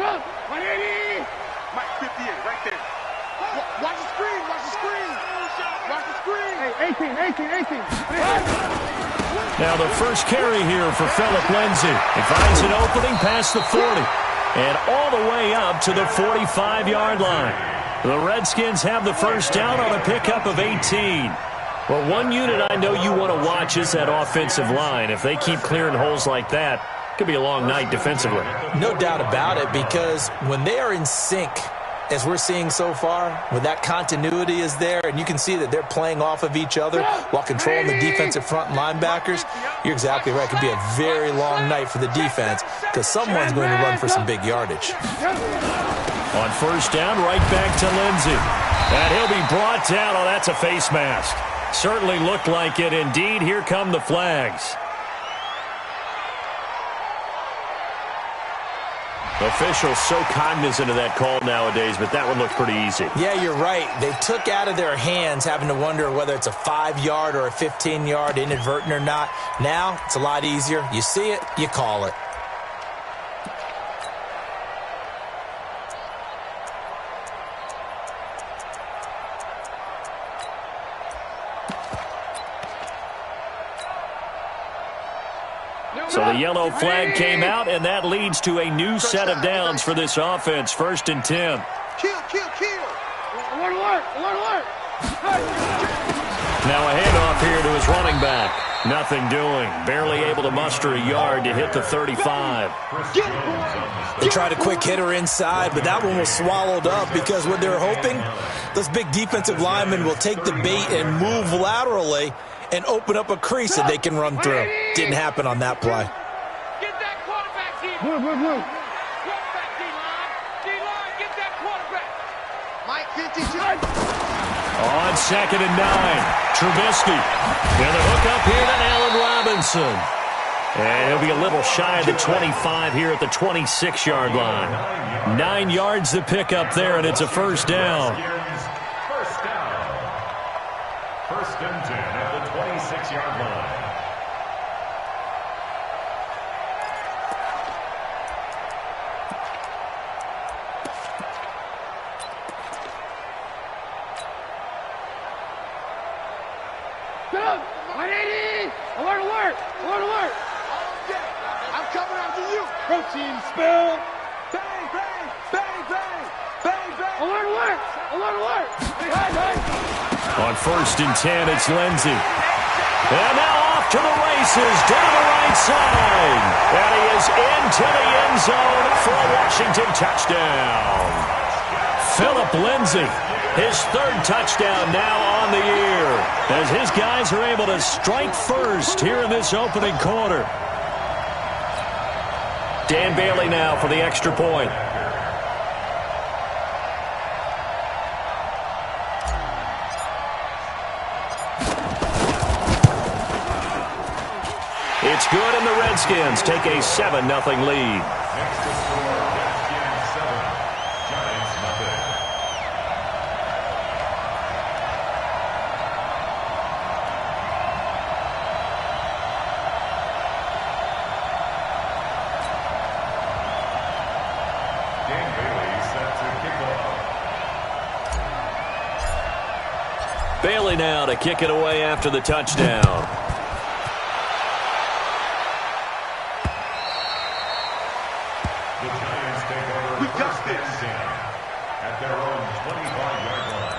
180. Mike 58, right there. Watch the screen, watch the screen. Watch the screen. Hey, 18. Now the first carry here for Philip Lindsay. He finds an opening past the 40 and all the way up to the 45-yard line. The Redskins have the first down on a pickup of 18. Well, one unit I know you want to watch is that offensive line. If they keep clearing holes like that, it could be a long night defensively. No doubt about it, because when they are in sync, as we're seeing so far, when that continuity is there and you can see that they're playing off of each other while controlling the defensive front linebackers, you're exactly right. It could be a very long night for the defense because someone's going to run for some big yardage. On first down, right back to Lindsay. And he'll be brought down. Oh, that's a face mask. Certainly looked like it. Indeed, here come the flags. Officials so cognizant of that call nowadays, but that one looked pretty easy. Yeah, you're right. They took out of their hands having to wonder whether it's a 5-yard or a 15-yard, inadvertent or not. Now, it's a lot easier. You see it, you call it. So the yellow flag came out, and that leads to a new set of downs for this offense. 1st and 10. Kill. Alert. Now a handoff here to his running back. Nothing doing. Barely able to muster a yard to hit the 35. They tried a quick hitter inside, but that one was swallowed up because what they're hoping, those big defensive linemen will take the bait and move laterally and open up a crease that they can run through. Didn't happen on that play. Get that quarterback, D-line. D-line, get that quarterback. Mike 52. On 2nd and 9, Trubisky. And the hook up here to Allen Robinson. And he'll be a little shy of the 25 here at the 26-yard line. 9 yards to pick up there, and it's a first down. First and 10 at the 26-yard line. Alert. I'm coming after you. Protein spill. Bang. Alert. Hey. On 1st and 10, it's Lindsay. And now off to the races down the right side. And he is into the end zone for a Washington touchdown. Philip Lindsay, his 3rd touchdown now on the year, as his guys are able to strike first here in this opening quarter. Dan Bailey now for the extra point. It's good, and the Redskins take a 7-0 lead. Next to score, Redskins 7, Giants nothing. Dan Bailey set to kick off. Bailey now to kick it away after the touchdown. The Giants take over We got first this. and 10 at their own 25-yard line.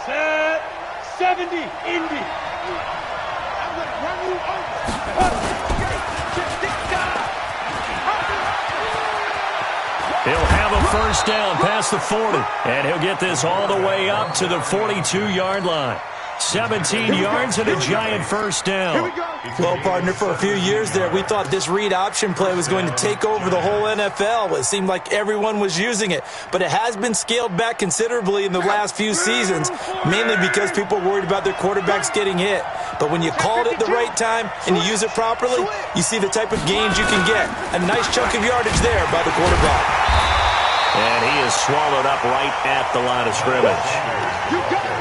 Set 70, Indy. I'm going to run you over. He'll have a first down past the 40, and he'll get this all the way up to the 42-yard line. 17 yards and a giant first down. Well, partner, for a few years there, we thought this read option play was going to take over the whole NFL. It seemed like everyone was using it, but it has been scaled back considerably in the last few seasons, mainly because people are worried about their quarterbacks getting hit. But when you call it at the right time and you use it properly, you see the type of gains you can get. A nice chunk of yardage there by the quarterback. And he is swallowed up right at the line of scrimmage.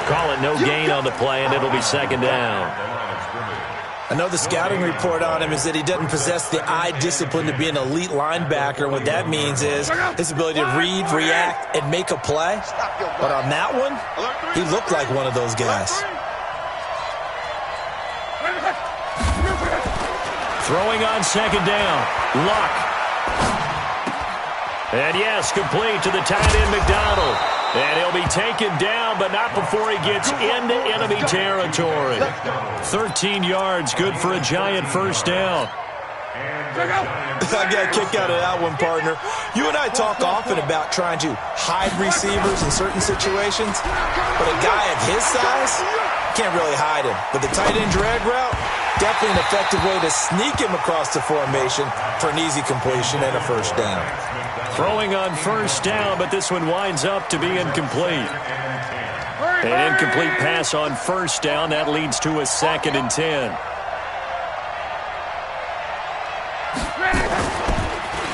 Call it no gain on the play, and it'll be second down. I know the scouting report on him is that he doesn't possess the eye discipline to be an elite linebacker. What that means is his ability to read, react, and make a play. But on that one, he looked like one of those guys. Throwing on second down. Luck. And yes, complete to the tight end, McDonald. And he'll be taken down, but not before he gets into enemy territory. 13 yards, good for a Giant first down. I got a kick out of that one, partner. You and I talk often about trying to hide receivers in certain situations, but a guy of his size can't really hide him. But the tight end drag route, definitely an effective way to sneak him across the formation for an easy completion and a first down. Throwing on first down, but this one winds up to be incomplete. An incomplete pass on first down. That leads to a 2nd and 10.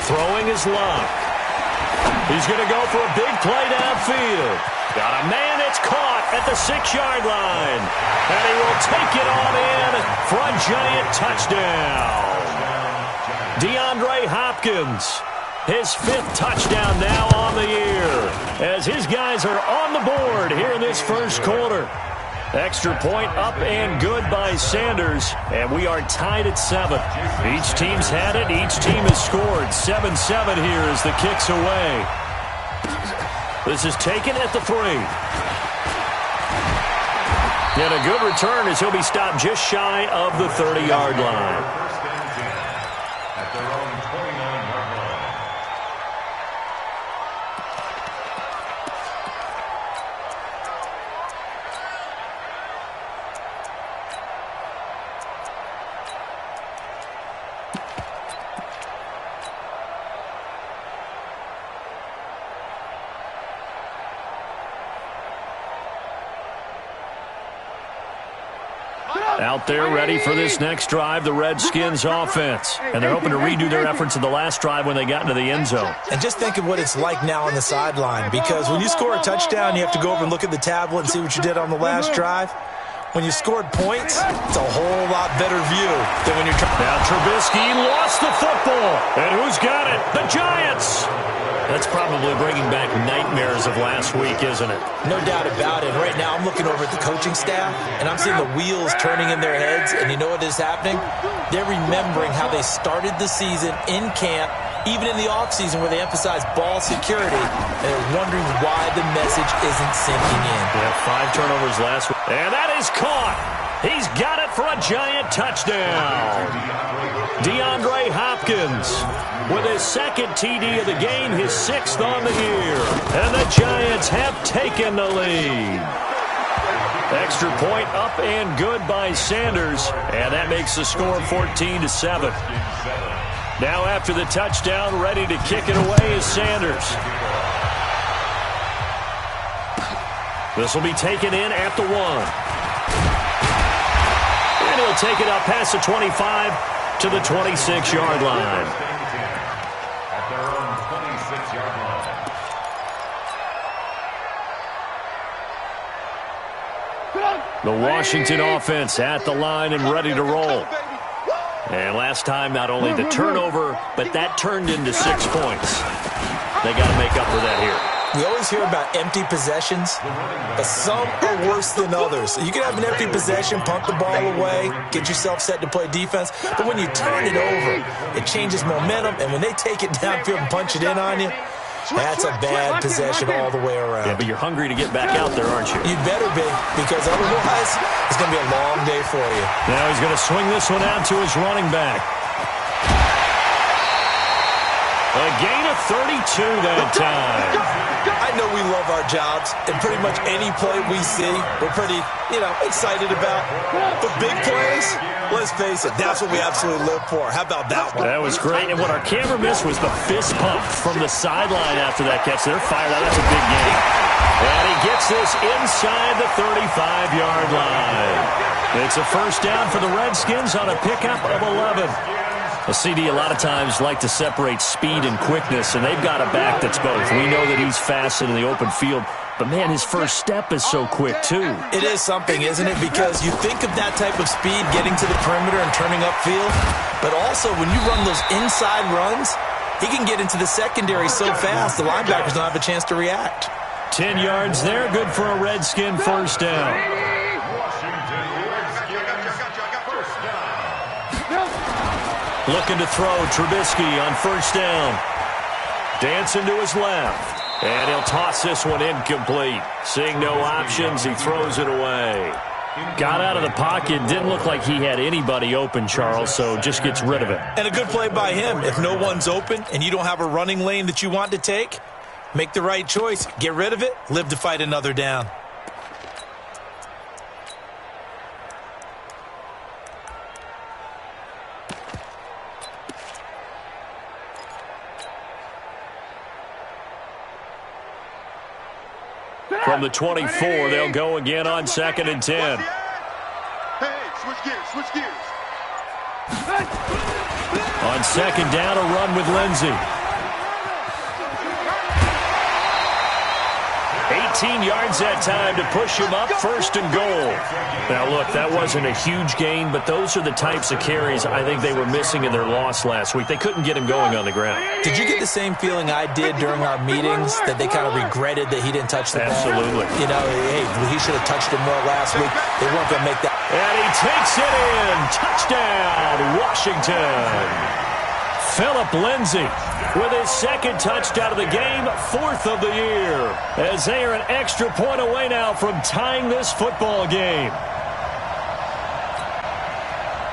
Throwing is Luck. He's going to go for a big play downfield. Got a man, it's caught at the 6-yard line. And he will take it on in for a Giant touchdown. DeAndre Hopkins. His 5th touchdown now on the year as his guys are on the board here in this first quarter. Extra point up and good by Sanders, and we are tied at 7. Each team's had it. Each team has scored. 7-7 here as the kick's away. This is taken at the 3. And a good return as he'll be stopped just shy of the 30-yard line. Out there ready for this next drive, the Redskins offense. And they're hoping to redo their efforts in the last drive when they got into the end zone. And just think of what it's like now on the sideline, because when you score a touchdown, you have to go over and look at the tablet and see what you did on the last drive. When you scored points, it's a whole lot better view than when you're trying. Now Trubisky lost the football. And who's got it? The Giants. That's probably bringing back nightmares of last week, isn't it? No doubt about it. Right now I'm looking over at the coaching staff, and I'm seeing the wheels turning in their heads, and you know what is happening? They're remembering how they started the season in camp, even in the offseason where they emphasized ball security, and they're wondering why the message isn't sinking in. Yeah, 5 turnovers last week. And that is caught. He's got it for a Giant touchdown. DeAndre Hopkins with his 2nd TD of the game, his 6th on the year. And the Giants have taken the lead. Extra point up and good by Sanders. And that makes the score 14-7. Now after the touchdown, ready to kick it away is Sanders. This will be taken in at the 1. And he'll take it up past the 25 to the 26-yard line. At their own 26-yard line. The Washington offense at the line and ready to roll. And last time, not only the turnover, but that turned into 6 points. They got to make up for that here. We always hear about empty possessions, but some are worse than others. You can have an empty possession, punt the ball away, get yourself set to play defense, but when you turn it over, it changes momentum, and when they take it downfield and punch it in on you, that's a bad possession all the way around. Yeah, but you're hungry to get back out there, aren't you? You'd better be, because otherwise, it's going to be a long day for you. Now he's going to swing this one out to his running back. A gain of 32 that time. I know we love our jobs, and pretty much any play we see, we're pretty, excited about. But big plays, let's face it, that's what we absolutely live for. How about that one? That was great, and what our camera missed was the fist pump from the sideline after that catch. They're fired out. That's a big gain. And he gets this inside the 35-yard line. It's a first down for the Redskins on a pickup of 11. A CD a lot of times like to separate speed and quickness, and they've got a back that's both. We know that he's fast in the open field, but, man, his first step is so quick, too. It is something, isn't it? Because you think of that type of speed getting to the perimeter and turning upfield, but also when you run those inside runs, he can get into the secondary so fast the linebackers don't have a chance to react. 10 yards there, good for a Redskin first down. Looking to throw, Trubisky on first down. Dancing to his left. And he'll toss this one incomplete. Seeing no options, he throws it away. Got out of the pocket. Didn't look like he had anybody open, Charles, so just gets rid of it. And a good play by him. If no one's open and you don't have a running lane that you want to take, make the right choice. Get rid of it. Live to fight another down. From the 24, they'll go again on 2nd and 10. Hey, switch gears. On 2nd down, a run with Lindsey. 18 yards that time to push him up, 1st and goal. Now, look, that wasn't a huge gain, but those are the types of carries I think they were missing in their loss last week. They couldn't get him going on the ground. Did you get the same feeling I did during our meetings, that they kind of regretted that he didn't touch the ball? Absolutely. You know, hey, he should have touched it more last week. They weren't going to make that. And he takes it in. Touchdown, Washington. Phillip Lindsay with his 2nd touchdown of the game, 4th of the year, as they are an extra point away now from tying this football game.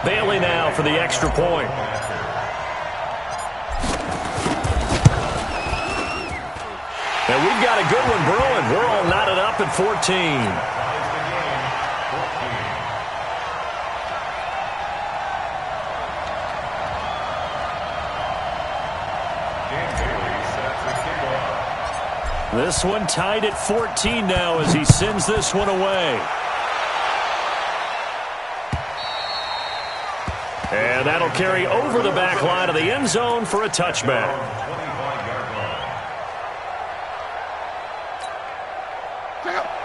Bailey now for the extra point. And we've got a good one brewing. We're all knotted up at 14. This one tied at 14 now as he sends this one away. And that'll carry over the back line of the end zone for a touchback.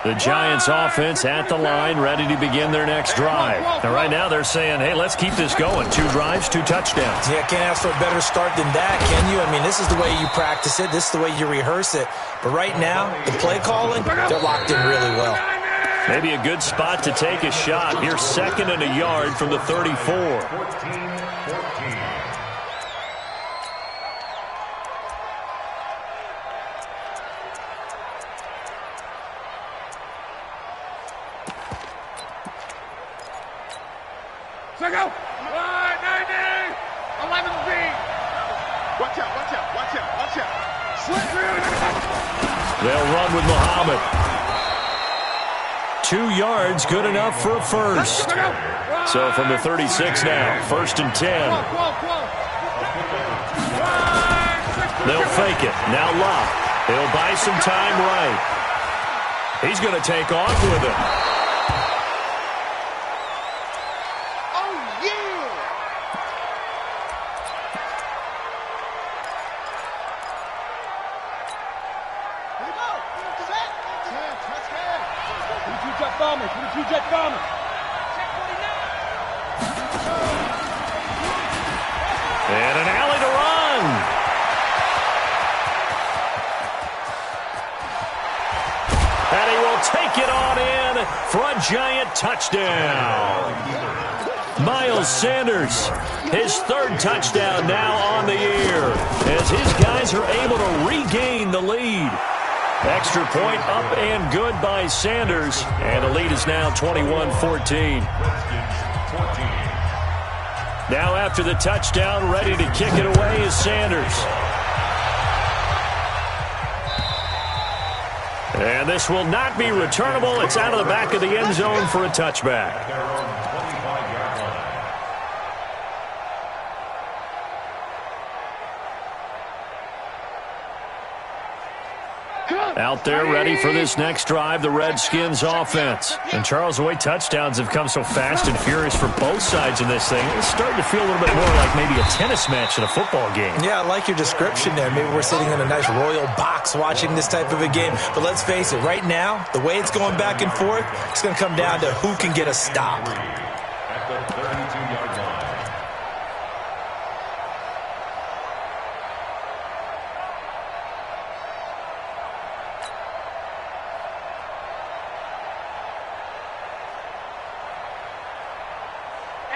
The Giants offense at the line, ready to begin their next drive. And right now they're saying, hey, let's keep this going. 2 drives, 2 touchdowns. Yeah, can't ask for a better start than that, can you? I mean, this is the way you practice it. This is the way you rehearse it. But right now, the play calling, they're locked in really well. Maybe a good spot to take a shot. Here's 2nd and a yard from the 34. Check out. 90. 11 feet. Watch out. They'll run with Muhammad. 2 yards, good enough for a first. So from the 36 now, 1st and 10. They'll fake it. Now Love. He'll buy some time right. He's going to take off with it. And an alley to run. And he will take it on in for a giant touchdown. Miles Sanders, his 3rd touchdown now on the year, as his guys are able to regain the lead. Extra point up and good by Sanders, and the lead is now 21-14. Now after the touchdown, ready to kick it away is Sanders. And this will not be returnable. It's out of the back of the end zone for a touchback. Out there ready for this next drive, the Redskins offense. And Charles, the way touchdowns have come so fast and furious for both sides in this thing, it's starting to feel a little bit more like maybe a tennis match in a football game. Yeah, I like your description there. Maybe we're sitting in a nice royal box watching this type of a game. But let's face it, right now, the way it's going back and forth, it's going to come down to who can get a stop. At the 32-yard line.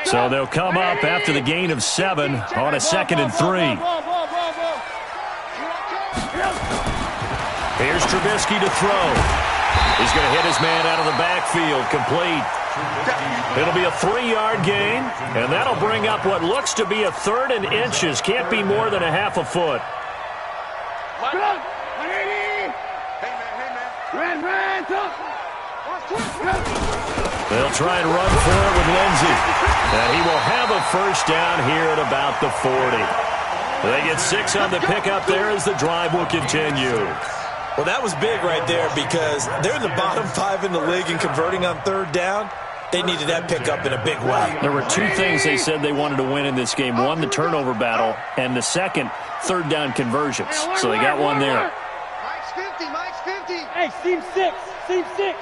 So they'll come up after the gain of 7 on a 2nd and 3. Here's Trubisky to throw. He's going to hit his man out of the backfield, complete. It'll be a 3-yard gain, and that'll bring up what looks to be a 3rd and inches. Can't be more than a half a foot. They'll try and run for it with Lindsey. And he will have a first down here at about the 40. They get 6 on the pickup there as the drive will continue. Well, that was big right there because they're in the bottom 5 in the league and converting on 3rd down. They needed that pickup in a big way. There were 2 things they said they wanted to win in this game. One, the turnover battle, and the second, 3rd down conversions. So they got one there. Mike's 50, Mike's 50. Hey, seam 6, seam 6.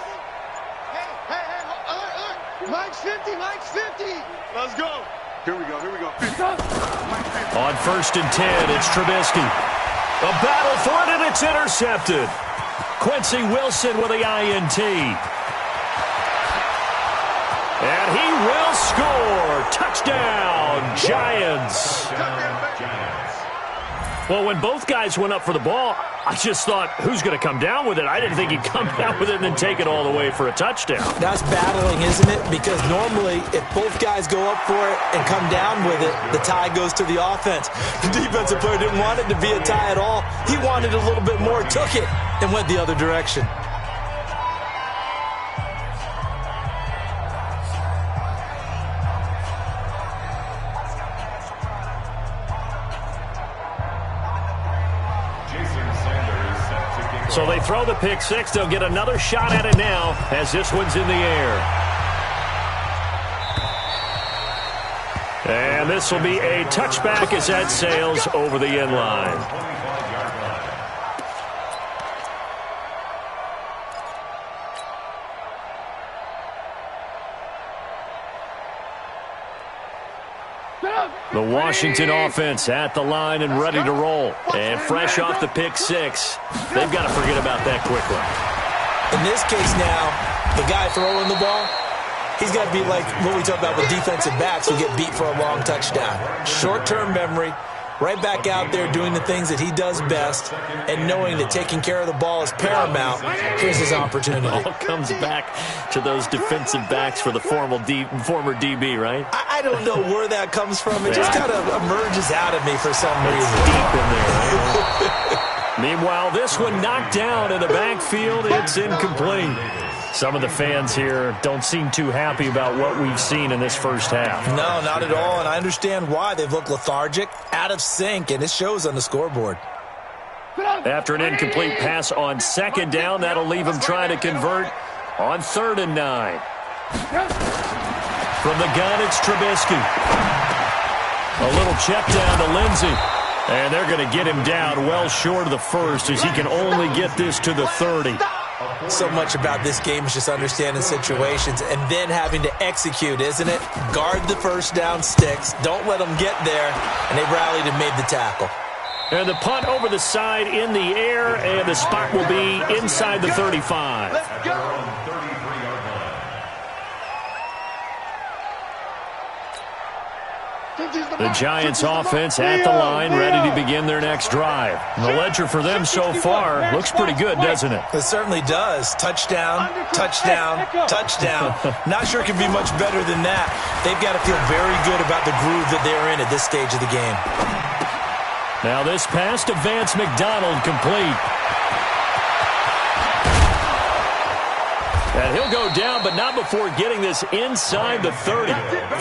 Mike's 50, Mike's 50. Let's go. Here we go, here we go. On 1st and 10, it's Trubisky. A battle for it, and it's intercepted. Quincy Wilson with the INT. And he will score. Touchdown, Giants. Well, when both guys went up for the ball, I just thought, who's going to come down with it? I didn't think he'd come down with it and then take it all the way for a touchdown. That's battling, isn't it? Because normally, if both guys go up for it and come down with it, the tie goes to the offense. The defensive player didn't want it to be a tie at all. He wanted a little bit more, took it, and went the other direction. So they throw the pick 6. They'll get another shot at it now as this one's in the air. And this will be a touchback as that sails over the end line. The Washington offense at the line and ready to roll. And fresh off the pick 6, they've got to forget about that quickly. In this case now, the guy throwing the ball, he's got to be like what we talk about with defensive backs who get beat for a long touchdown. Short-term memory, right back out there doing the things that he does best, and knowing that taking care of the ball is paramount. Here's his opportunity. It all comes back to those defensive backs for the former DB, right? I don't know where that comes from. It just kind of emerges out of me for some reason. Deep in there. Right? Meanwhile, this one knocked down in the backfield. It's incomplete. Some of the fans here don't seem too happy about what we've seen in this first half. No, not at all, and I understand why. They've looked lethargic, out of sync, and it shows on the scoreboard. After an incomplete pass on 2nd down, that'll leave them trying to convert on 3rd and 9. From the gun, it's Trubisky. A little check down to Lindsey. And they're going to get him down well short of the 1st as he can only get this to the 30. So much about this game is just understanding situations and then having to execute, isn't it? Guard the first down sticks. Don't let them get there. And they rallied and made the tackle. And the punt over the side in the air, and the spot will be inside the 35. Let's go. The Giants offense at the line, ready to begin their next drive. And the ledger for them so far looks pretty good, doesn't it? It certainly does. Touchdown, touchdown, touchdown. Not sure it can be much better than that. They've got to feel very good about the groove that they're in at this stage of the game. Now this pass to Vance McDonald, complete. And he'll go down, but not before getting this inside the 30.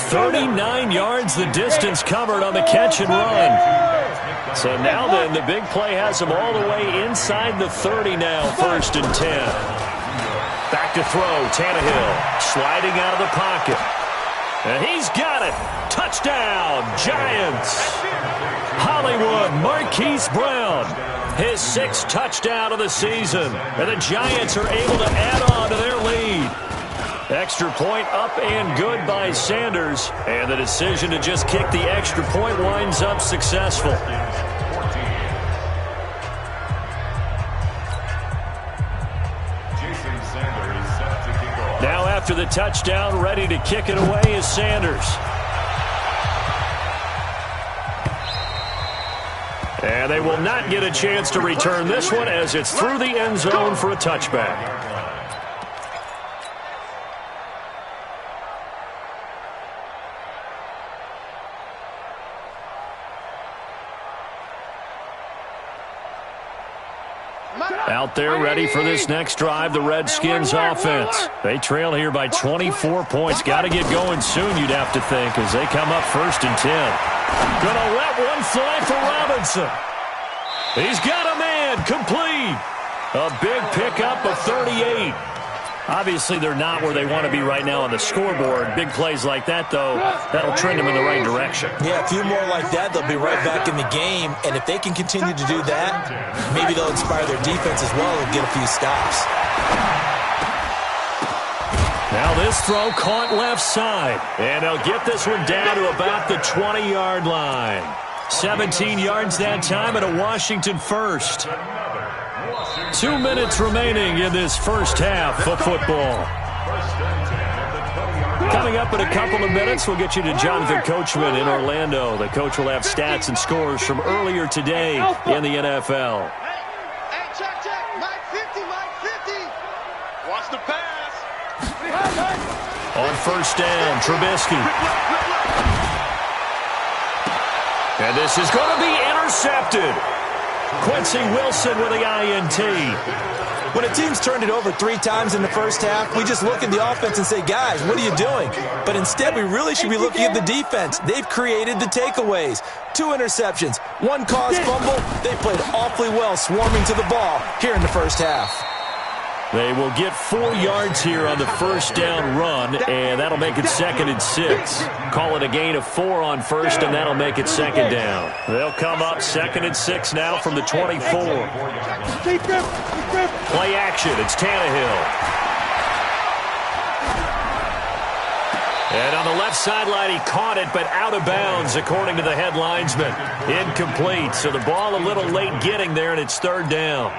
39 yards the distance covered on the catch and run. So now then, the big play has him all the way inside the 30 now, 1st and 10. Back to throw, Tannehill sliding out of the pocket. And he's got it. Touchdown, Giants. Hollywood Marquise Brown, his 6th touchdown of the season. And the Giants are able to add on to their lead. Extra point up and good by Sanders. And the decision to just kick the extra point winds up successful. Now after the touchdown, ready to kick it away is Sanders. And they will not get a chance to return this one as it's through the end zone for a touchback. Out there ready for this next drive, the Redskins offense. They trail here by 24 points. Got to get going soon, you'd have to think, as they come up 1st and 10. Gonna let one fly for Robinson. He's got a man, complete. A big pickup of 38. Obviously, they're not where they want to be right now on the scoreboard. Big plays like that, though, that'll trend them in the right direction. Yeah, a few more like that, they'll be right back in the game. And if they can continue to do that, maybe they'll inspire their defense as well and get a few stops. Now this throw caught left side. And they'll get this one down to about the 20-yard line. 17 yards that time and a Washington first. 2 minutes remaining in this first half of football. Coming up in a couple of minutes, we'll get you to Jonathan Coachman in Orlando. The coach will have stats and scores from earlier today in the NFL. Hey, check. Mike 50, Mike 50. Watch the pass. On 1st down, Trubisky. And this is going to be intercepted. Quincy Wilson with the INT. When a team's turned it over 3 times in the first half, we just look at the offense and say, guys, what are you doing? But instead, we really should be looking at the defense. They've created the takeaways. 2 interceptions, 1 caused fumble. They played awfully well swarming to the ball here in the first half. They will get 4 yards here on the 1st down run, and that'll make it 2nd and 6. Call it a gain of 4 on 1st, and that'll make it 2nd down. They'll come up 2nd and 6 now from the 24. Play action, it's Tannehill. And on the left sideline, he caught it, but out of bounds, according to the head linesman. Incomplete, so the ball a little late getting there, and it's 3rd down.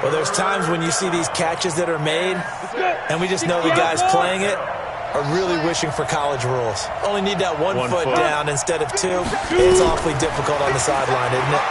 Well, there's times when you see these catches that are made, and we just know the guys playing it are really wishing for college rules. Only need that one foot down instead of 2. It's awfully difficult on the sideline, isn't it?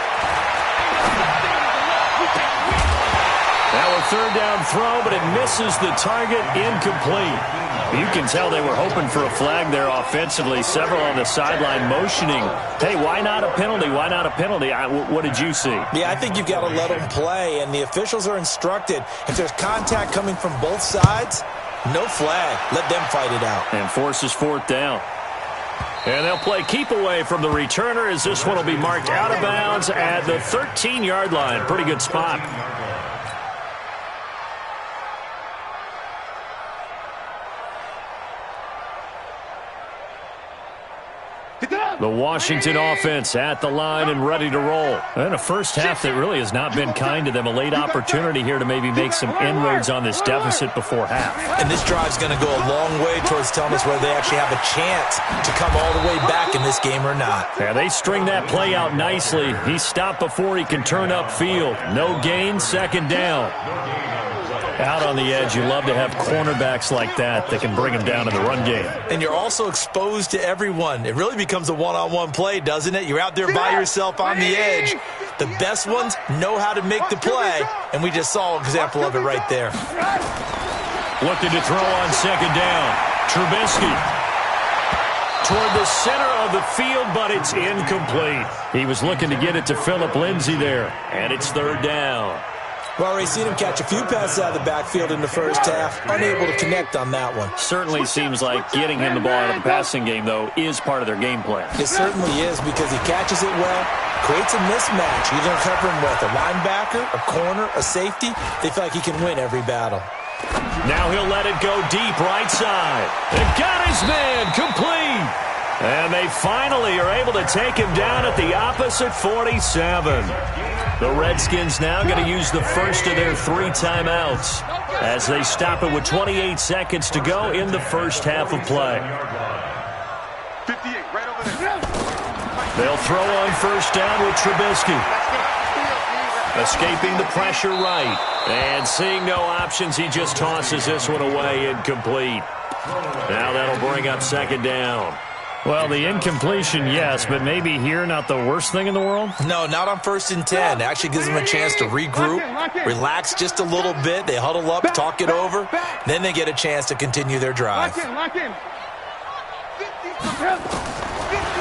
Now a 3rd down throw, but it misses the target, incomplete. You can tell they were hoping for a flag there offensively. Several on the sideline motioning. Hey, why not a penalty? Why not a penalty? What did you see? Yeah, I think you've got to let them play, and the officials are instructed. If there's contact coming from both sides, no flag. Let them fight it out. And forces 4th down. And they'll play keep away from the returner as this one will be marked out of bounds at the 13-yard line. Pretty good spot. The Washington offense at the line and ready to roll. And a first half that really has not been kind to them. A late opportunity here to maybe make some inroads on this deficit before half. And this drive's going to go a long way towards telling us whether they actually have a chance to come all the way back in this game or not. Yeah, they string that play out nicely. He stopped before he can turn upfield. No gain, 2nd down. Out on the edge, you love to have cornerbacks like that that can bring him down in the run game. And you're also exposed to everyone. It really becomes a one-on-one play, doesn't it? You're out there by yourself on the edge. The best ones know how to make the play, and we just saw an example of it right there. Looking to throw on 2nd down. Trubisky toward the center of the field, but it's incomplete. He was looking to get it to Phillip Lindsay there, and it's 3rd down. We've already seen him catch a few passes out of the backfield in the first half, unable to connect on that one. Certainly seems like getting him the ball out of the passing game, though, is part of their game plan. It certainly is because he catches it well, creates a mismatch. Either covering with a linebacker, a corner, a safety. They feel like he can win every battle. Now he'll let it go deep right side. And got his man complete. And they finally are able to take him down at the opposite 47. The Redskins now going to use the first of their 3 timeouts as they stop it with 28 seconds to go in the first half of play. 58, right over there. They'll throw on first down with Trubisky. Escaping the pressure right. And seeing no options, he just tosses this one away incomplete. Now that'll bring up second down. Well, the incompletion, yes, but maybe here not the worst thing in the world? No, not on 1st and 10. It actually gives them a chance to regroup, relax just a little bit. They huddle up, talk it over. Then they get a chance to continue their drive. Lock in.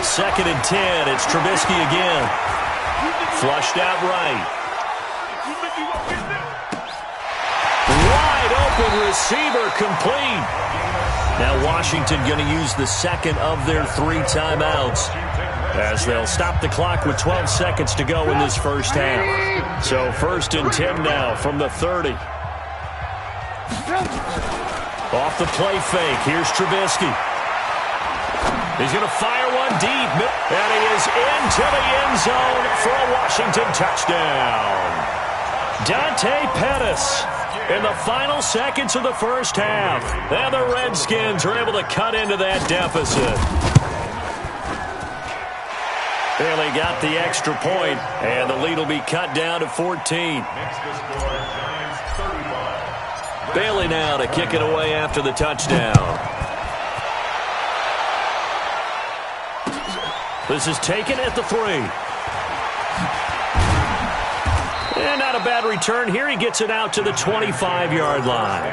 2nd and 10. It's Trubisky again. Flushed out right. Wide open receiver complete. Now Washington going to use the second of their 3 timeouts as they'll stop the clock with 12 seconds to go in this first half. So 1st and 10 now from the 30. Off the play fake. Here's Trubisky. He's going to fire one deep. And he is into the end zone for a Washington touchdown. Dante Pettis in the final seconds of the first half. And the Redskins are able to cut into that deficit. Bailey got the extra point, and the lead will be cut down to 14. Bailey now to kick it away after the touchdown. This is taken at the 3. And not a bad return here. He gets it out to the 25-yard line.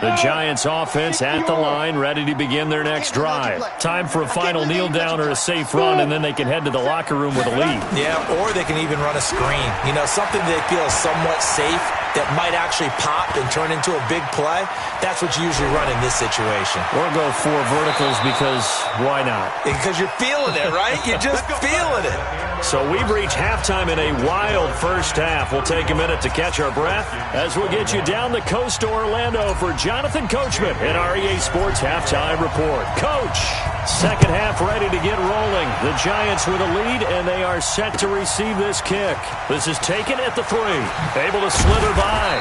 The Giants offense at the line, ready to begin their next drive. Time for a final kneel down or a safe run, and then they can head to the locker room with a lead. Yeah, or they can even run a screen. You know, something they feel is somewhat safe that might actually pop and turn into a big play. That's what you usually run in this situation. Or go 4 verticals because why not? Because you're feeling it, right? You're just feeling it. So we've reached halftime in a wild first half. We'll take a minute to catch our breath as we'll get you down the coast to Orlando for Jonathan Coachman in our EA Sports Halftime Report. Coach, second half ready to get rolling. The Giants with a lead, and they are set to receive this kick. This is taken at the 3. Able to slither by.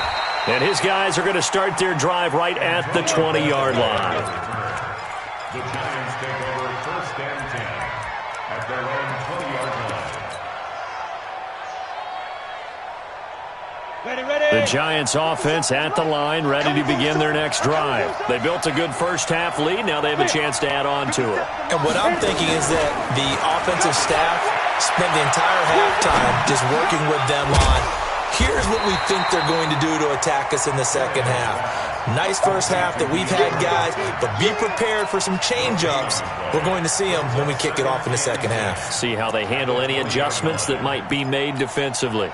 And his guys are going to start their drive right at the 20-yard line. The Giants take over 1st and 10 at their own 20-yard line. The Giants offense at the line, ready to begin their next drive. They built a good first half lead. Now they have a chance to add on to it. And what I'm thinking is that the offensive staff spent the entire halftime just working with them on, here's what we think they're going to do to attack us in the second half. Nice first half that we've had, guys, but be prepared for some change-ups. We're going to see them when we kick it off in the second half. See how they handle any adjustments that might be made defensively.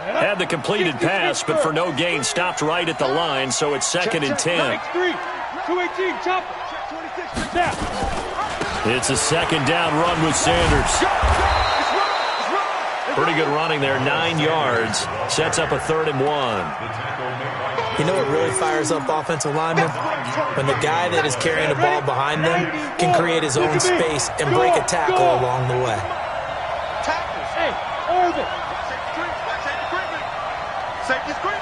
Had the completed pass, but for no gain, stopped right at the line, so it's 2nd and 10. 218, chop. It's a second down run with Sanders. Pretty good running there, 9 yards. Sets up a 3rd and 1. You know what really fires up offensive linemen? When the guy that is carrying the ball behind them can create his own space and break a tackle along the way. Hey, Irvin. Safety screening.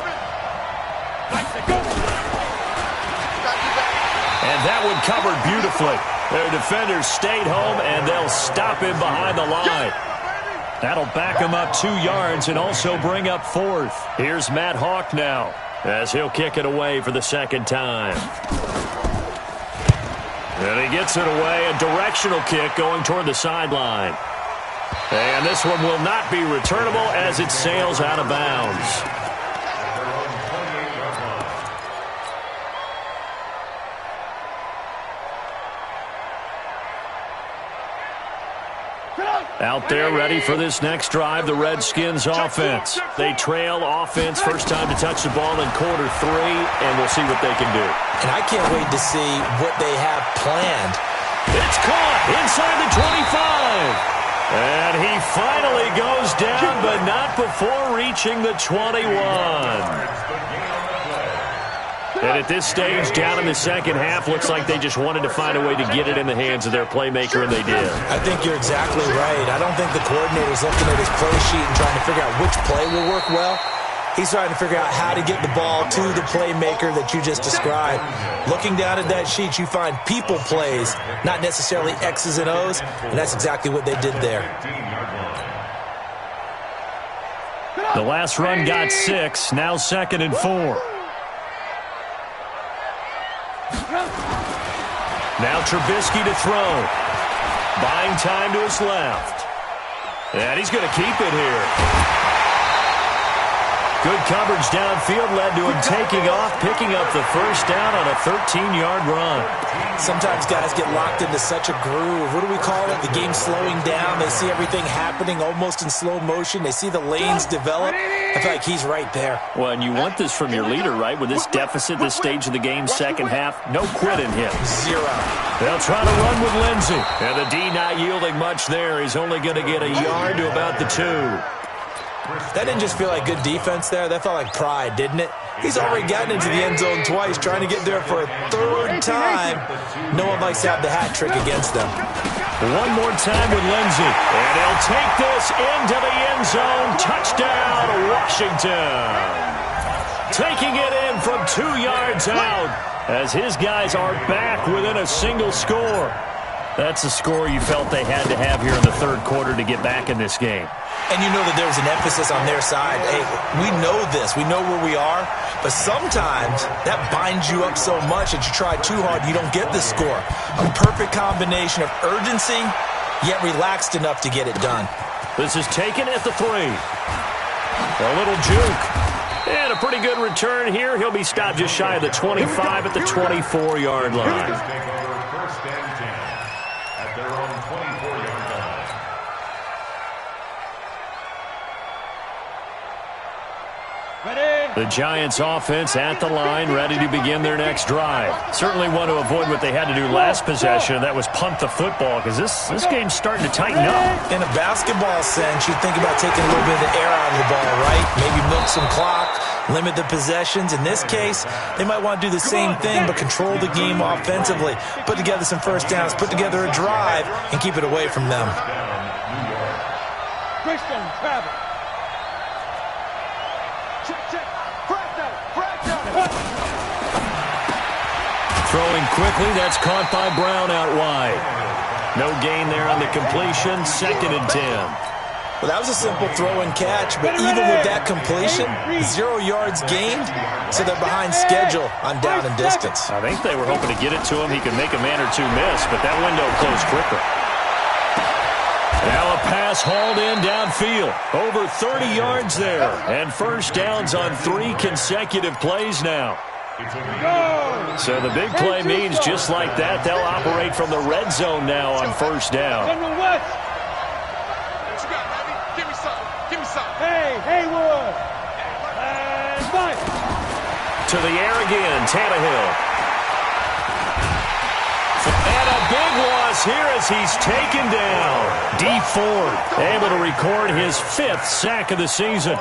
And that one covered beautifully. Their defenders stayed home, and they'll stop him behind the line. That'll back him up 2 yards and also bring up 4th. Here's Matt Hawk now as he'll kick it away for the second time. And he gets it away, a directional kick going toward the sideline. And this one will not be returnable as it sails out of bounds. Out there ready for this next drive, the Redskins offense. They trail offense first time to touch the ball in quarter 3, and we'll see what they can do. And I can't wait to see what they have planned. It's caught inside the 25. And he finally goes down, but not before reaching the 21. And at this stage, down in the second half, looks like they just wanted to find a way to get it in the hands of their playmaker, and they did. I think you're exactly right. I don't think the coordinator's looking at his play sheet and trying to figure out which play will work well. He's trying to figure out how to get the ball to the playmaker that you just described. Looking down at that sheet, you find people plays, not necessarily X's and O's, and that's exactly what they did there. The last run got 6, now 2nd and 4. Now Trubisky to throw. Buying time to his left. And he's going to keep it here. Good coverage downfield led to him taking off, picking up the first down on a 13-yard run. Sometimes guys get locked into such a groove. What do we call it? The game slowing down. They see everything happening almost in slow motion. They see the lanes develop. I feel like he's right there. Well, and you want this from your leader, right? With this deficit, this stage of the game, second half, no quit in him. 0. They'll try to run with Lindsey. And the D not yielding much there. He's only going to get a yard to about the 2. That didn't just feel like good defense there. That felt like pride, didn't it? He's already gotten into the end zone twice, trying to get there for a 3rd time. No one likes to have the hat trick against them. One more time with Lindsey. And he'll take this into the end zone. Touchdown, Washington. Taking it in from 2 yards out as his guys are back within a single score. That's the score you felt they had to have here in the 3rd quarter to get back in this game. And you know that there was an emphasis on their side. Hey, we know this. We know where we are. But sometimes that binds you up so much that you try too hard, you don't get the score. A perfect combination of urgency, yet relaxed enough to get it done. This is taken at the 3. A little juke. And a pretty good return here. He'll be stopped just shy of the 25 at the 24-yard line. The Giants offense at the line, ready to begin their next drive. Certainly want to avoid what they had to do last possession. That was punt the football, because this game's starting to tighten up. In a basketball sense, you think about taking a little bit of the air out of the ball, right? Maybe milk some clock, limit the possessions. In this case, they might want to do the same thing, but control the game offensively. Put together some first downs, put together a drive, and keep it away from them. Greystone travel. Throwing quickly, that's caught by Brown out wide. No gain there on the completion, 2nd and 10. Well, that was a simple throw and catch, but even with that completion, 0 yards gained, so they're behind schedule on down and distance. I think they were hoping to get it to him. He could make a man or two miss, but that window closed quicker. Now a pass hauled in downfield. Over 30 yards there, and first downs on 3 consecutive plays now. So the big play means just like that, they'll operate from the red zone now on first down. General West. What you got, Robbie? Give me some. Give me some. Hey, Haywood. And Mike. To the air again, Tannehill. And a big loss here as he's taken down. Dee Ford able to record his 5th sack of the season.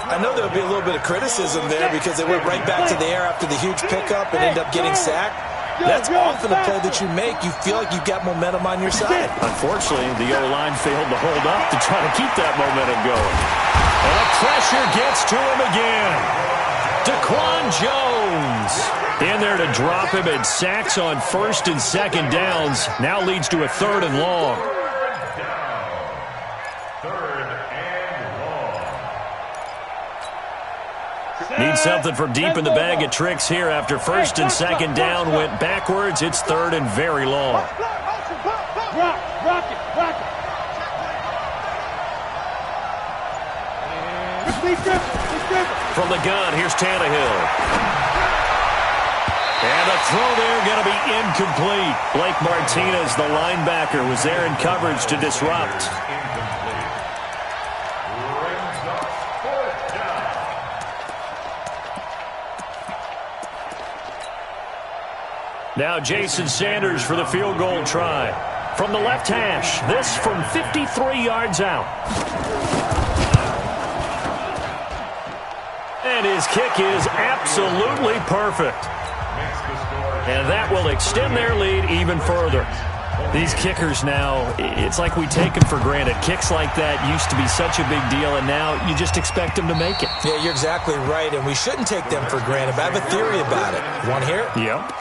I know there'll be a little bit of criticism there because they went right back to the air after the huge pickup and end up getting sacked. That's often a play that you make. You feel like you've got momentum on your side. Unfortunately, the O-line failed to hold up to try to keep that momentum going. And the pressure gets to him again. Daquan Jones in there to drop him, and sacks on 1st and 2nd downs. Now leads to a 3rd and long. Need something from deep in the bag of tricks here after 1st and 2nd down went backwards. It's 3rd and very long. Rock it. From the gun, here's Tannehill. And the throw there going to be incomplete. Blake Martinez, the linebacker, was there in coverage to disrupt. Now Jason Sanders for the field goal try. From the left hash, this from 53 yards out. And his kick is absolutely perfect. And that will extend their lead even further. These kickers now, it's like we take them for granted. Kicks like that used to be such a big deal, and now you just expect them to make it. Yeah, you're exactly right, and we shouldn't take them for granted. But I have a theory about it. Want to hear it? Yep.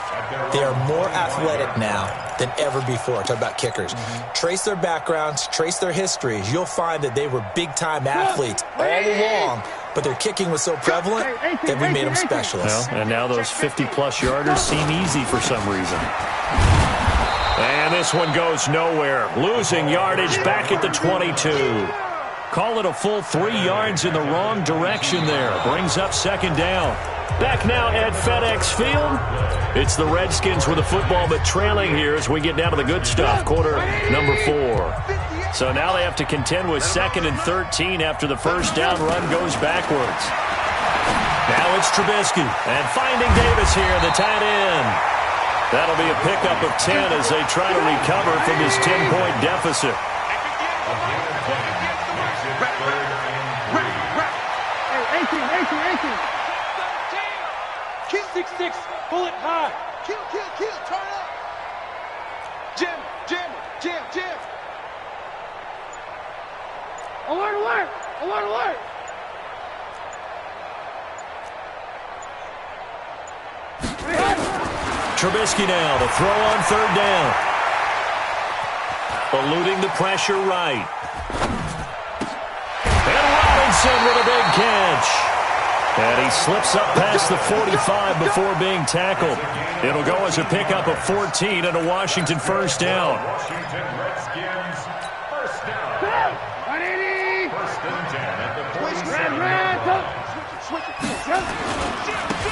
They are more athletic now than ever before. Talk about kickers. Trace their backgrounds, trace their histories. You'll find that they were big-time athletes all along, but their kicking was so prevalent that we made them specialists. Well, and now those 50-plus yarders seem easy for some reason. And this one goes nowhere. Losing yardage back at the 22. Call it a full 3 yards in the wrong direction there. Brings up second down. Back now at FedEx Field. It's the Redskins with the football, but trailing here as we get down to the good stuff. Quarter number 4. So now they have to contend with 2nd and 13 after the first down run goes backwards. Now it's Trubisky. And finding Davis here, the tight end. That'll be a pickup of 10 as they try to recover from this 10-point deficit. Hey, 18. 6-6, pull it high. Kill, turn up. Jam. Alert. Trubisky now to throw on third down. Eluding the pressure right. And Robinson with a big catch. And he slips up past the 45 before being tackled. It'll go as a pickup of 14 and a Washington first down. Washington Redskins first down. 180. First and 10 at the 47.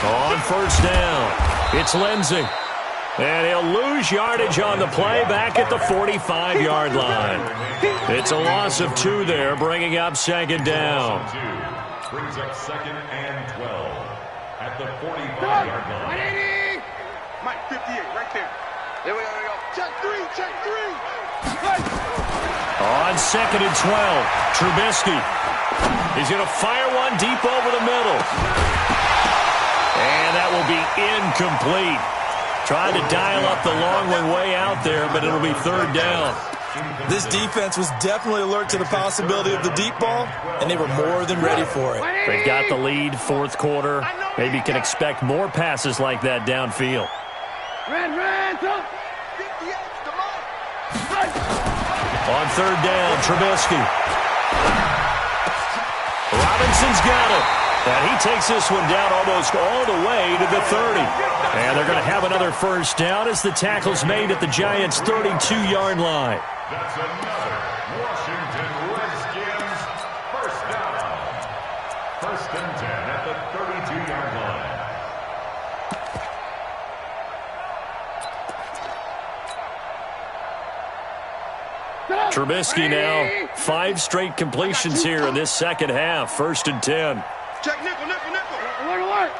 On first down, it's Lindsey. And he'll lose yardage on the play back at the 45-yard line. It's a loss of 2 there, bringing up second down. Brings up 2nd and 12 at the 45-yard line. Mike, 58, right there. There we go. Check three. On 2nd and 12, Trubisky. He's going to fire one deep over the middle. And that will be incomplete. Trying to dial up the long one way out there, but it'll be third down. This defense was definitely alert to the possibility of the deep ball, and they were more than ready for it. They've got the lead, fourth quarter. Maybe can expect more passes like that downfield. On third down, Trubisky. Robinson's got it. And he takes this one down almost all the way to the 30. And they're going to have another first down as the tackle's made at the Giants' 32-yard line. That's another Washington Redskins first down. First and 10 at the 32-yard line. Trubisky now 5 straight completions here in this second half. First and 10. Check nickel. Alert.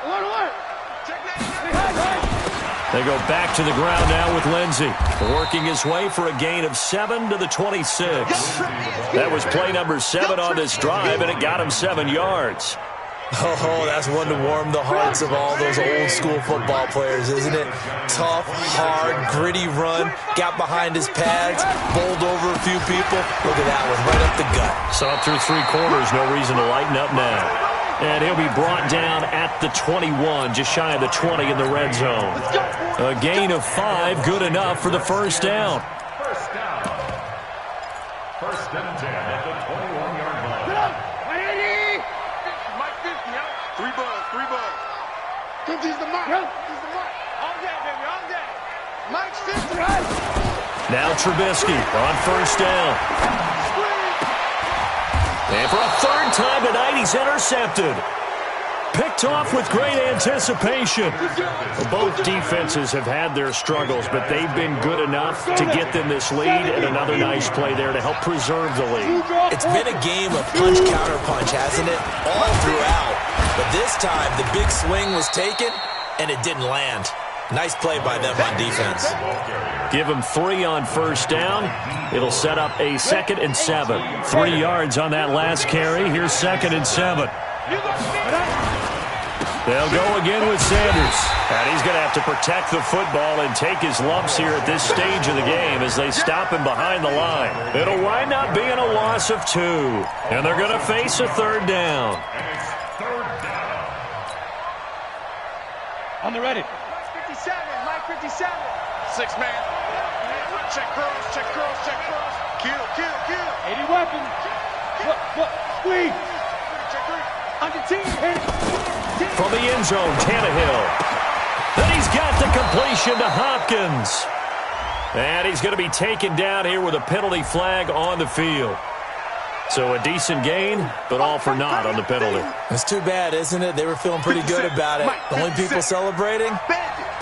They go back to the ground now with Lindsey, working his way for a gain of 7 to the 26. That was play number 7 on this drive, and it got him 7 yards. Oh, that's one to warm the hearts of all those old-school football players, isn't it? Tough, hard, gritty run, got behind his pads, bowled over a few people. Look at that one, right up the gut. Saw through 3 quarters, no reason to lighten up now. And he'll be brought down at the 21, just shy of the 20 in the red zone. A gain of 5, good enough for the first down. First down. First and 10 at the 21-yard line. Mike 50, huh? 3 bugs. Come tease the mark. All day, baby, all day. Mike's 50. Now Trubisky on first down. And for a third time tonight, he's intercepted. Picked off with great anticipation. Both defenses have had their struggles, but they've been good enough to get them this lead, and another nice play there to help preserve the lead. It's been a game of punch-counter-punch, hasn't it? All throughout. But this time, the big swing was taken, and it didn't land. Nice play by them on defense. Give him 3 on first down. It'll set up a 2nd and 7. 3 yards on that last carry. Here's 2nd and 7. They'll go again with Sanders. And he's going to have to protect the football and take his lumps here at this stage of the game as they stop him behind the line. It'll wind up being a loss of 2. And they're going to face a 3rd down. On the ready. 57, Mike 57. 6-man. Check curls, check curls, check curls. Kill, kill, kill. 80 weapons. Look, squeeze. Check 3. Under team. From the end zone, Tannehill. Then he's got the completion to Hopkins. And he's going to be taken down here with a penalty flag on the field. So a decent gain, but all for naught on the penalty. It's too bad, isn't it? They were feeling pretty good about it. The only people celebrating,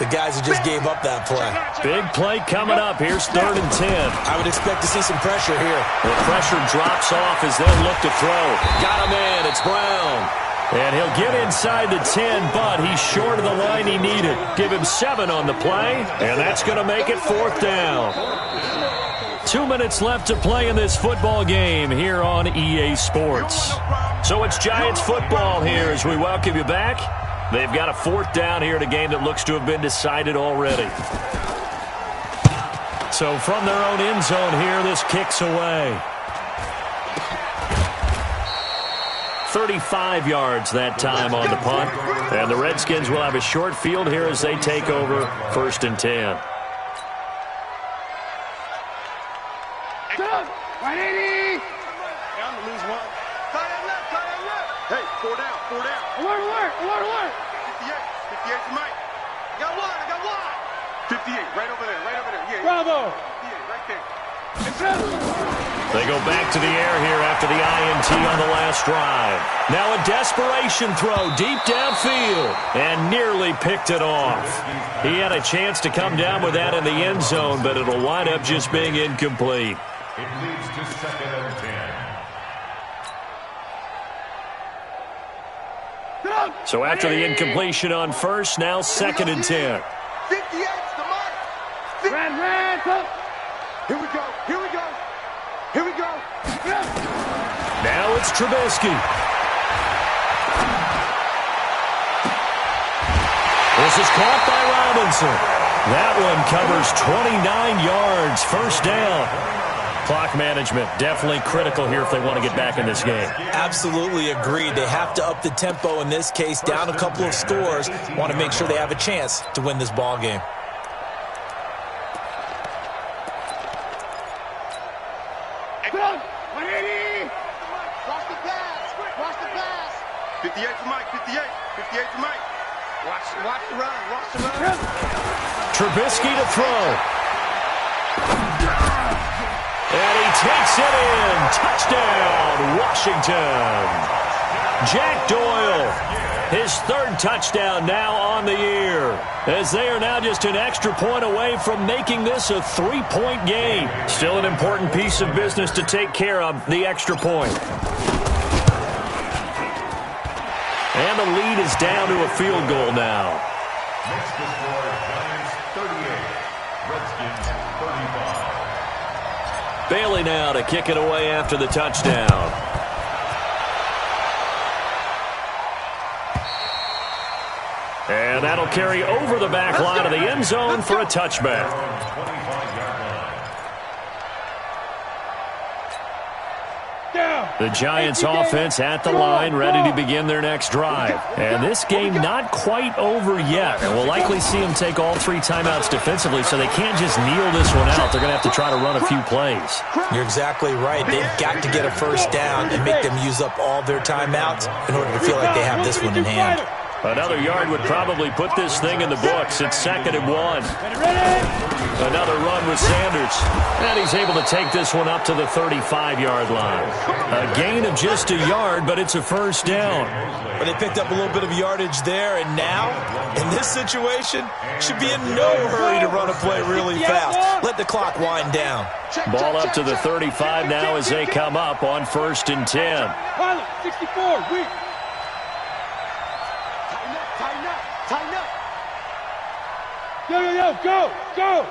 the guys who just gave up that play. Big play coming up. Here's 3rd and 10. I would expect to see some pressure here. The pressure drops off as they'll look to throw. Got him in. It's Brown. And he'll get inside the 10, but he's short of the line he needed. Give him 7 on the play, and that's going to make it 4th down. 2 minutes left to play in this football game here on EA Sports. So it's Giants football here as we welcome you back. They've got a 4th down here in a game that looks to have been decided already. So from their own end zone here, this kicks away. 35 yards that time on the punt. And the Redskins will have a short field here as they take over 1st and 10. Right 80. Down to lose 1. Tie that left, tie that left. Hey, 4 down, 4 down. Alert, alert, alert, alert. 58 for Mike. I got 1. 58, right over there, right over there. Yeah, Bravo. 58, right there. They go back to the air here after the INT on the last drive. Now a desperation throw deep downfield and nearly picked it off. He had a chance to come down with that in the end zone, but it'll wind up just being incomplete. It leads to 2nd and 10. So after the incompletion on first, now 2nd and 10. 58's the mark. Red, up. Here we go, here we go. Here we go. Now it's Trubisky. This is caught by Robinson. That one covers 29 yards, 1st down. Clock management definitely critical here if they want to get back in this game. Absolutely agreed. They have to up the tempo in this case, down a couple of scores. Want to make sure they have a chance to win this ball game. Go. 180. Watch the pass. Watch the pass. 58 for Mike. 58. 58 for Mike. Watch the run. Watch the run. Trubisky to throw. And he takes it in. Touchdown, Washington. Jack Doyle, his 3rd touchdown now on the year, as they are now just an extra point away from making this a 3-point game. Still an important piece of business to take care of, the extra point. And the lead is down to a field goal now. Next to score, Giants 38, Redskins 35. Bailey now to kick it away after the touchdown. And that'll carry over the back line of the end zone for a touchback. 25-yard line. The Giants offense at the line, ready to begin their next drive. And this game not quite over yet. And we'll likely see them take all 3 timeouts defensively, so they can't just kneel this one out. They're going to have to try to run a few plays. You're exactly right. They've got to get a 1st down and make them use up all their timeouts in order to feel like they have this one in hand. Another yard would probably put this thing in the books. It's 2nd and 1. Another run with Sanders. And he's able to take this one up to the 35-yard line. A gain of just a yard, but it's a 1st down. But they picked up a little bit of yardage there, and now, in this situation, should be in no hurry to run a play really fast. Let the clock wind down. Ball up to the 35 now as they come up on 1st and 10. Pilot, 64, weak. Tighten up. Go.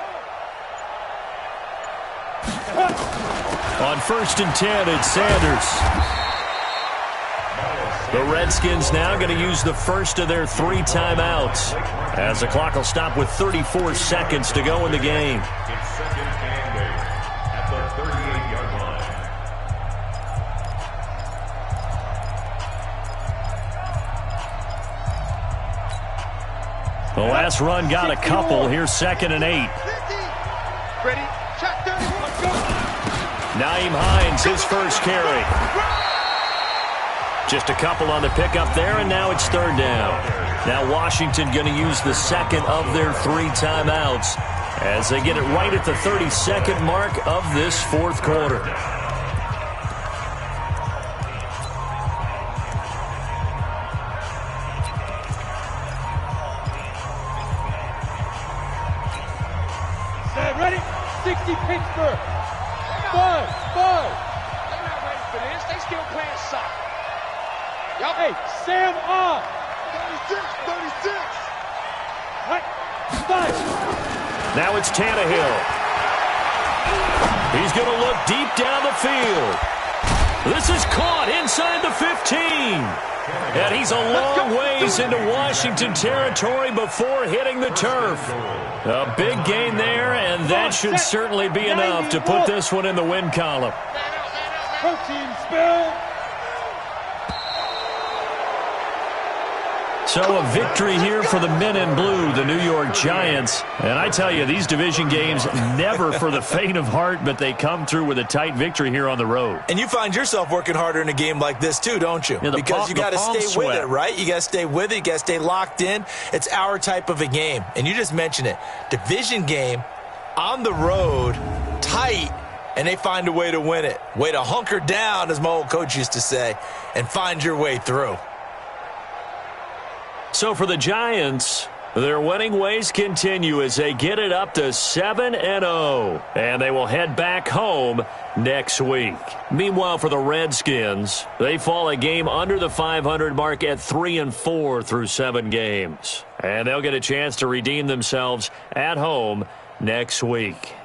On 1st and 10, it's Sanders. The Redskins now going to use the first of their 3 timeouts, as the clock will stop with 34 seconds to go in the game. It's second and 8 at the 38-yard line. The last run got a couple. Here's 2nd and 8. Ready? Shotgun. Let's go. Naeem Hines, his first carry. Just a couple on the pickup there, and now it's 3rd down. Now Washington going to use the second of their 3 timeouts as they get it right at the 32nd mark of this 4th quarter. Set, ready? 60 Pittsburgh. 5. They're not ready for this. They still playing soccer. Hey, Sam on. 36. Right. 5. Now it's Tannehill. He's going to look deep down the field. This is caught inside the 15. And he's a long ways into Washington territory before hitting the turf. A big gain there, and that should certainly be enough to put this one in the win column. Protein spill. So a victory here for the men in blue, the New York Giants. And I tell you, these division games, never for the faint of heart, but they come through with a tight victory here on the road. And you find yourself working harder in a game like this too, don't you? Yeah, because you got to stay with it, right? You got to stay with it. You got to stay locked in. It's our type of a game. And you just mentioned it. Division game, on the road, tight, and they find a way to win it. Way to hunker down, as my old coach used to say, and find your way through. So for the Giants, their winning ways continue as they get it up to 7-0, and they will head back home next week. Meanwhile, for the Redskins, they fall a game under the 500 mark at 3-4 through 7 games, and they'll get a chance to redeem themselves at home next week.